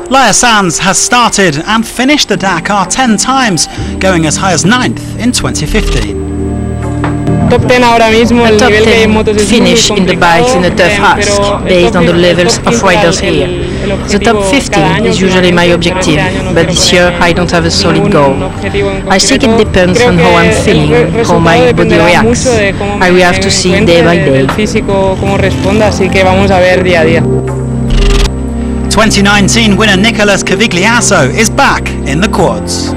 Laia Sanz has started and finished the Dakar 10 times, going as high as 9th in 2015. A top 10 finish in the bikes in a tough ask, based on the levels of riders here. The top 15 is usually my objective, but this year I don't have a solid goal. I think it depends on how I'm feeling, how my body reacts. I will have to see day by day. 2019 winner Nicolas Cavigliasso is back in the quads.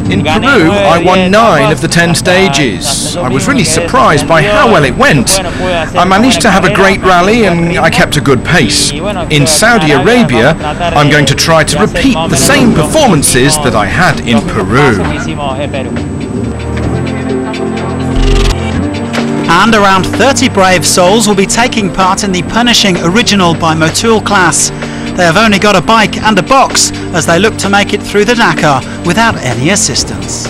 In Peru, I won 9 of the 10 stages. I was really surprised by how well it went. I managed to have a great rally and I kept a good pace. In Saudi Arabia, I'm going to try to repeat the same performances that I had in Peru. And around 30 brave souls will be taking part in the punishing Original by Motul class. They have only got a bike and a box as they look to make it through the Dakar without any assistance.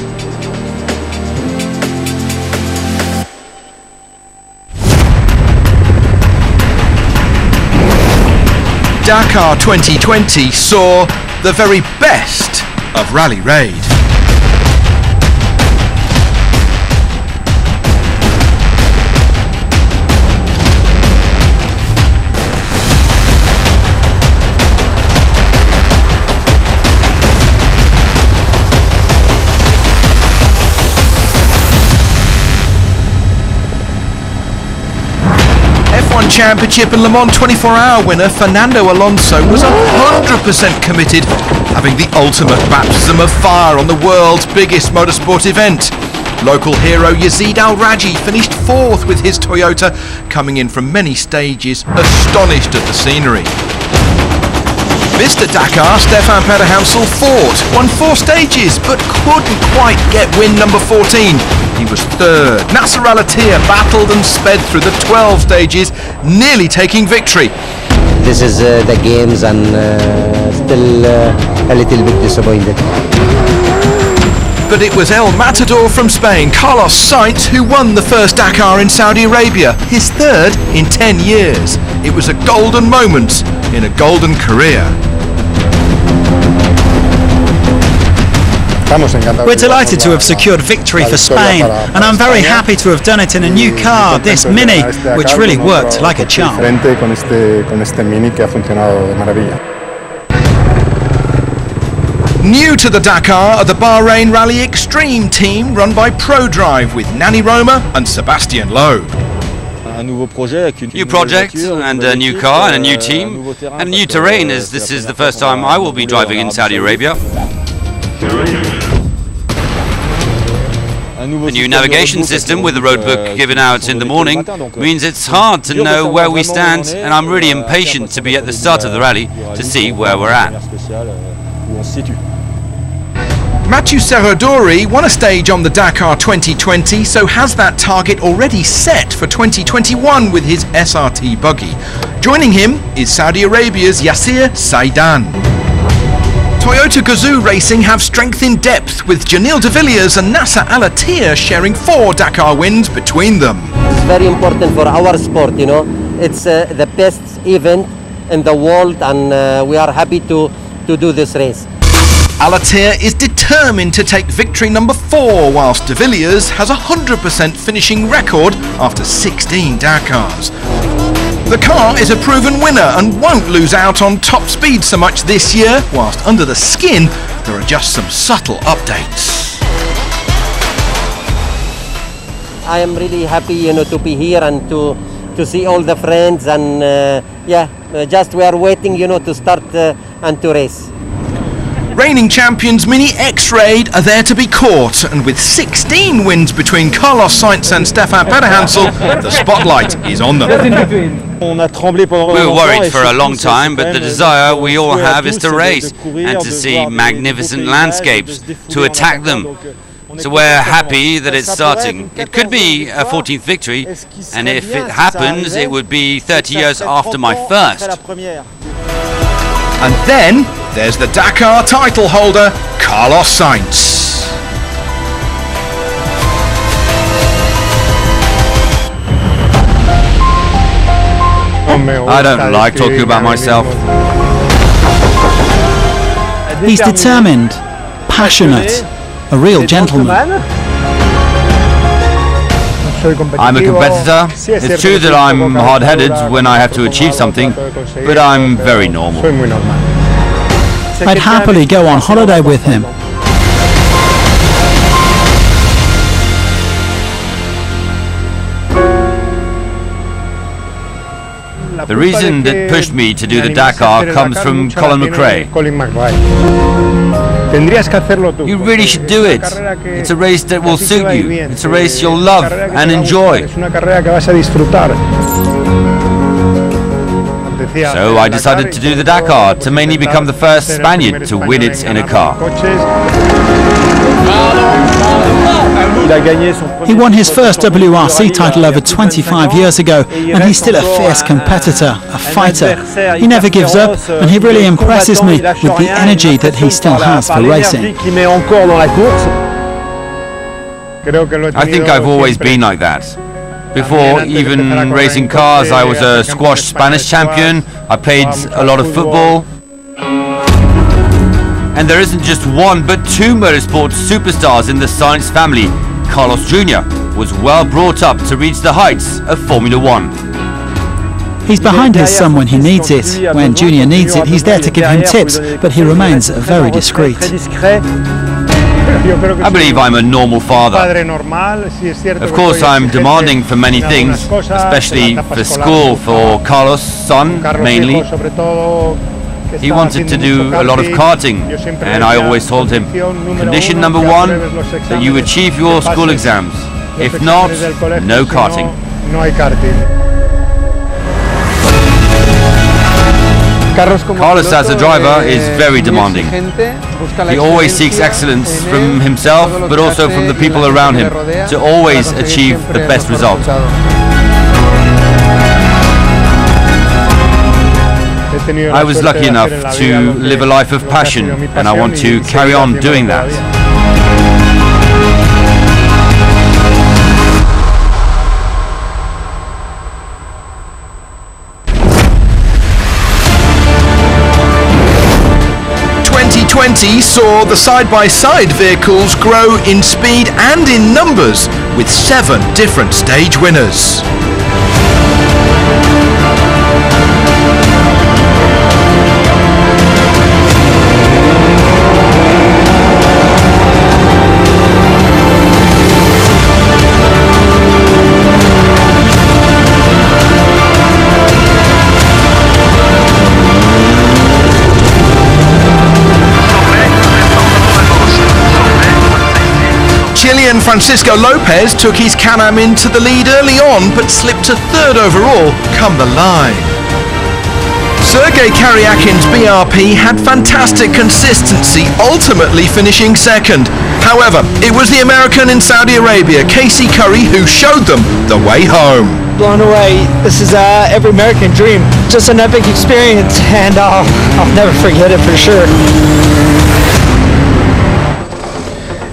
Dakar 2020 saw the very best of Rally Raid. F1 Championship and Le Mans 24-hour winner Fernando Alonso was 100% committed, having the ultimate baptism of fire on the world's biggest motorsport event. Local hero Yazid Al-Raji finished 4th with his Toyota, coming in from many stages, astonished at the scenery. Mr. Dakar, Stefan Pederhansel fought, won 4 stages, but couldn't quite get win number 14. He was 3rd. Nasser Al-Attiyah battled and sped through the 12 stages, nearly taking victory. This is the games and still a little bit disappointed. But it was El Matador from Spain, Carlos Sainz, who won the first Dakar in Saudi Arabia, his 3rd in 10 years. It was a golden moment in a golden career. We're delighted to have secured victory for Spain, and I'm very happy to have done it in a new car, this Mini, which really worked like a charm. New to the Dakar are the Bahrain Rally Extreme team run by ProDrive with Nani Roma and Sebastian Loeb. New project and a new car and a new team and a new terrain, as this is the first time I will be driving in Saudi Arabia. A new navigation system with the roadbook given out in the morning means it's hard to know where we stand, and I'm really impatient to be at the start of the rally to see where we're at. Mathieu Serradori won a stage on the Dakar 2020, so has that target already set for 2021 with his SRT buggy. Joining him is Saudi Arabia's Yassir Saidan. Toyota Gazoo Racing have strength in depth, with Janil de Villiers and Nasser Al-Attiyah sharing 4 Dakar wins between them. It's very important for our sport, you know. It's the best event in the world, and we are happy to do this race. Al-Attiyah is determined to take victory number 4, whilst de Villiers has a 100% finishing record after 16 Dakars. The car is a proven winner and won't lose out on top speed so much this year, whilst under the skin there are just some subtle updates. I am really happy, you know, to be here and to see all the friends, and just we are waiting, you know, to start and to race. Reigning champions Mini X-Raid are there to be caught, and with 16 wins between Carlos Sainz and Stefan Pederhansel, the spotlight is on them. We were worried for a long time, but the desire we all have is to race and to see magnificent landscapes, to attack them. So we're happy that it's starting. It could be a 14th victory, and if it happens, it would be 30 years after my first. And then there's the Dakar title holder, Carlos Sainz. I don't like talking about myself. He's determined, passionate, a real gentleman. I'm a competitor. It's true that I'm hard-headed when I have to achieve something, but I'm very normal. I'd happily go on holiday with him. The reason that pushed me to do the Dakar comes from Colin McRae. You really should do it. It's a race that will suit you. It's a race you'll love and enjoy. So I decided to do the Dakar to mainly become the first Spaniard to win it in a car. He won his first WRC title over 25 years ago, and he's still a fierce competitor, a fighter. He never gives up, and he really impresses me with the energy that he still has for racing. I think I've always been like that. Before even racing cars, I was a squash Spanish champion. I played a lot of football. And there isn't just one, but two motorsport superstars in the Sainz family. Carlos Jr. was well brought up to reach the heights of Formula One. He's behind his son when he needs it. When Junior needs it, he's there to give him tips, but he remains very discreet. I believe I'm a normal father. Of course, I'm demanding for many things, especially for school for Carlos' son, mainly. He wanted to do a lot of karting, and I always told him, condition number one, that you achieve your school exams. If not, no karting. Carlos as a driver is very demanding. He always seeks excellence from himself, but also from the people around him, to always achieve the best result. I was lucky enough to live a life of passion, and I want to carry on doing that. 2020 saw the side-by-side vehicles grow in speed and in numbers, with 7 different stage winners. Chilean Francisco Lopez took his Can-Am into the lead early on, but slipped to 3rd overall come the line. Sergei Karyakin's BRP had fantastic consistency, ultimately finishing 2nd. However, it was the American in Saudi Arabia, Casey Curry, who showed them the way home. Blown away. This is every American dream. Just an epic experience, and I'll never forget it for sure.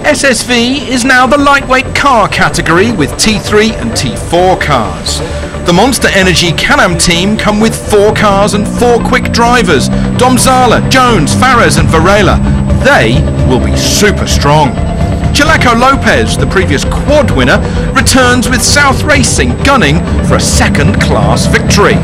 SSV is now the lightweight car category with T3 and T4 cars. The Monster Energy Can-Am team come with 4 cars and 4 quick drivers: Domzala, Jones, Fares and Varela. They will be super strong. Chaleco Lopez, the previous quad winner, returns with South Racing gunning for a 2nd class victory.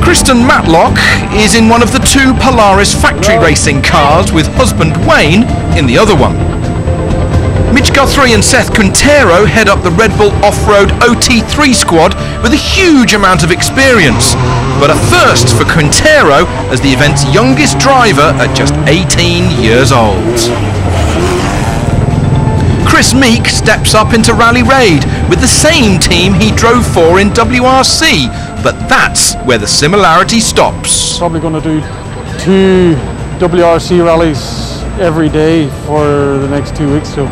Kristen Matlock is in one of the 2 Polaris factory racing cars, with husband Wayne in the other one. Mitch Guthrie and Seth Quintero head up the Red Bull Off-Road OT3 squad with a huge amount of experience, but a first for Quintero as the event's youngest driver at just 18 years old. Chris Meek steps up into Rally Raid with the same team he drove for in WRC, but that's where the similarity stops. Probably going to do 2 WRC rallies every day for the next 2 weeks. So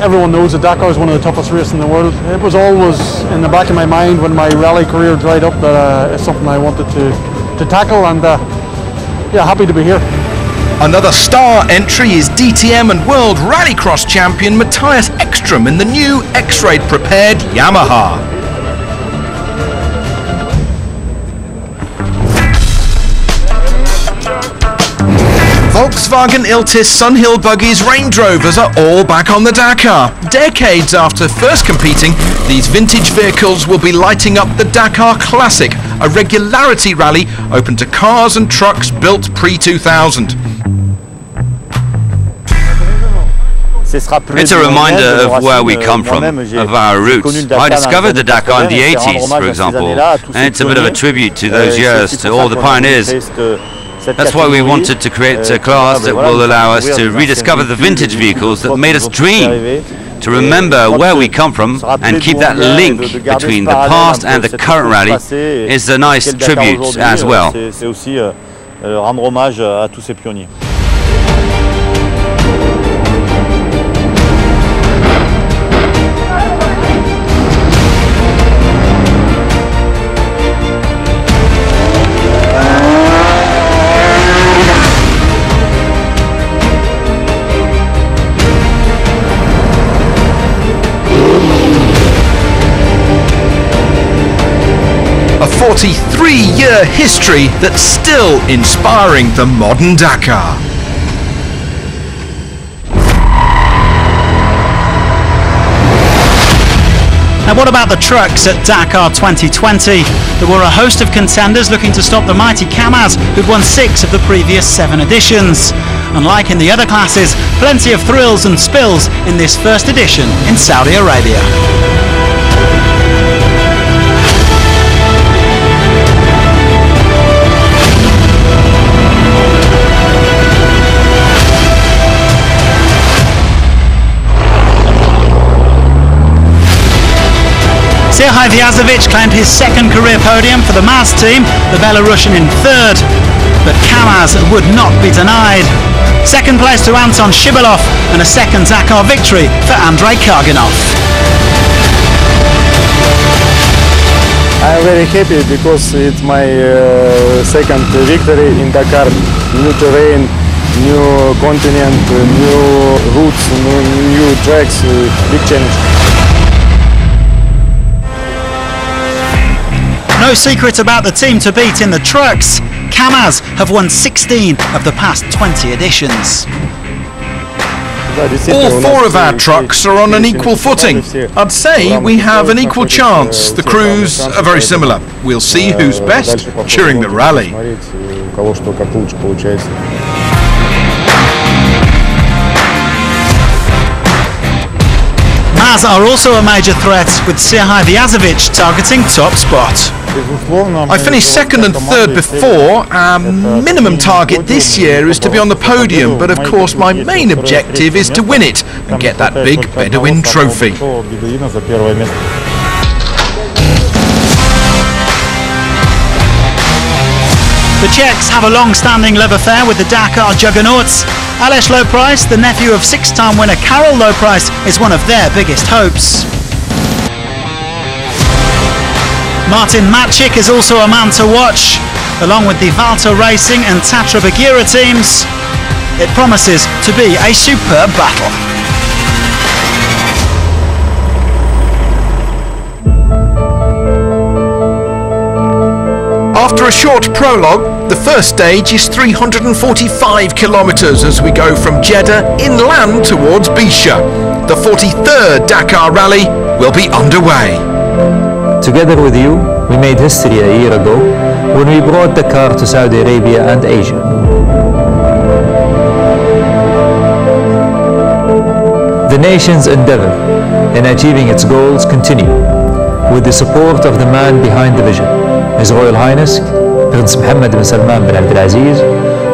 everyone knows that Dakar is one of the toughest races in the world. It was always in the back of my mind when my rally career dried up that it's something I wanted to tackle, and yeah, happy to be here. Another star entry is DTM and World Rallycross champion Matthias Ekstrom in the new X-Raid prepared Yamaha. Volkswagen Iltis, Sunhill Buggies, Range Rovers are all back on the Dakar. Decades after first competing, these vintage vehicles will be lighting up the Dakar Classic, a regularity rally open to cars and trucks built pre-2000. It's a reminder of where we come from, of our roots. I discovered the Dakar in the 80s, for example, and it's a bit of a tribute to those years, to all the pioneers. That's why we wanted to create a class that will allow us to rediscover the vintage vehicles that made us dream, to remember where we come from and keep that link between the past and the current rally is a nice tribute as well. A 43-year history that's still inspiring the modern Dakar. Now what about the trucks at Dakar 2020? There were a host of contenders looking to stop the mighty Kamaz, who'd won 6 of the previous 7 editions. Unlike in the other classes, plenty of thrills and spills in this first edition in Saudi Arabia. Serhij Vyazovic claimed his second career podium for the Maz team, the Belarusian in 3rd. But Kamaz would not be denied. Second place to Anton Shibalov and a second Dakar victory for Andrei Karginov. I'm very happy because it's my second victory in Dakar. New terrain, new continent, new routes, new tracks, big challenge. No secret about the team to beat in the trucks. Kamaz have won 16 of the past 20 editions. All 4 of our trucks are on an equal footing. I'd say we have an equal chance. The crews are very similar. We'll see who's best during the rally. Maz are also a major threat, with Serhij Vyazovic targeting top spot. I finished 2nd and 3rd before. Our minimum target this year is to be on the podium, but of course my main objective is to win it and get that big Bedouin trophy. The Czechs have a long-standing love affair with the Dakar juggernauts. Aleš Loprice, the nephew of 6-time winner Karel Loprice, is one of their biggest hopes. Martin Matchik is also a man to watch. Along with the Valter Racing and Tatra Bagheera teams, it promises to be a superb battle. After a short prologue, the first stage is 345 kilometres as we go from Jeddah inland towards Bisha. The 43rd Dakar Rally will be underway. Together with you, we made history a year ago when we brought Dakar to Saudi Arabia and Asia. The nation's endeavour in achieving its goals continue with the support of the man behind the vision, His Royal Highness Prince Mohammed bin Salman bin Abdulaziz,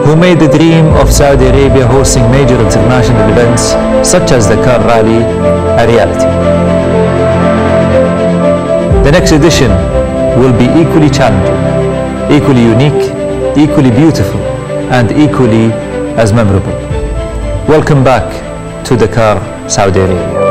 who made the dream of Saudi Arabia hosting major international events such as the Dakar Rally a reality. The next edition will be equally challenging, equally unique, equally beautiful, and equally as memorable. Welcome back to Dakar, Saudi Arabia.